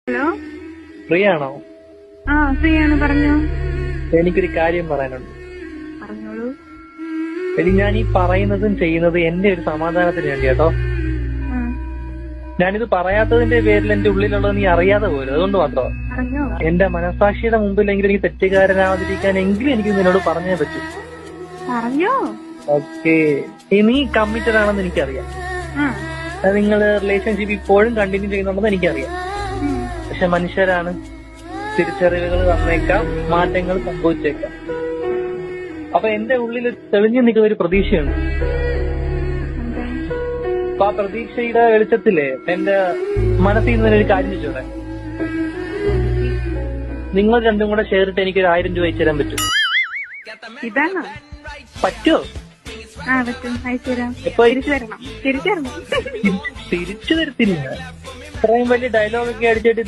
Hello, free ആണോ? ആ free ആണ്, പറഞ്ഞോ. എനിക്കൊരു കാര്യം പറയാനുണ്ട്. പറഞ്ഞോളൂ. ഞാൻ ഈ പറയുന്നതും ചെയ്യുന്നതും എന്റെ ഒരു സമാധാനത്തിന് വേണ്ടി കേട്ടോ. ആ, ഞാനിത് പറയാത്തതിന്റെ പേരിൽ എന്റെ ഉള്ളിലുള്ളത് നീ അറിയാതെ പോലും, അതുകൊണ്ട് മാത്രം. പറഞ്ഞോ. എന്റെ മനസാക്ഷിയുടെ മുമ്പിലെങ്കിലും എനിക്ക് തെറ്റുകാരനാവാതിരിക്കാൻ എങ്കിലും എനിക്ക് നിന്നോട് പറഞ്ഞേ പറ്റൂ. പറഞ്ഞോ. ഓക്കെ, നീ കമ്മിറ്റഡ് ആണെന്ന് എനിക്കറിയാം. ആ, നിങ്ങൾ റിലേഷൻഷിപ്പ് ഇപ്പോഴും കണ്ടിന്യൂ ചെയ്യുന്നുണ്ടെന്ന് എനിക്കറിയാം. ഉം. പക്ഷെ മനുഷ്യരാണ്, തിരിച്ചറിവുകൾ വന്നേക്കാം, മാറ്റങ്ങൾ സംഭവിച്ചേക്കാം. അപ്പൊ എന്റെ ഉള്ളിൽ തെളിഞ്ഞു നിൽക്കുന്ന ഒരു പ്രതീക്ഷയുണ്ട്. എന്താ? അപ്പൊ ആ പ്രതീക്ഷയുടെ വെളിച്ചത്തില് എന്റെ മനസ്സിൽ നിന്ന് ഒരു കാര്യം ചോദിച്ചോടെ, നിങ്ങൾ രണ്ടും കൂടെ ഷെയർ ഇട്ട് എനിക്കൊരു 1000 രൂപ അയച്ചു തരാൻ പറ്റും? ഇതാണോ? പറ്റുമോ? ആ, പറ്റും. അയച്ചുതരാം. എപ്പോ? തിരിച്ചു തരണം. തിരിച്ചു തരത്തില്ല. ഇത്രയും വലിയ ഡയലോഗൊക്കെ അടിച്ചിട്ട്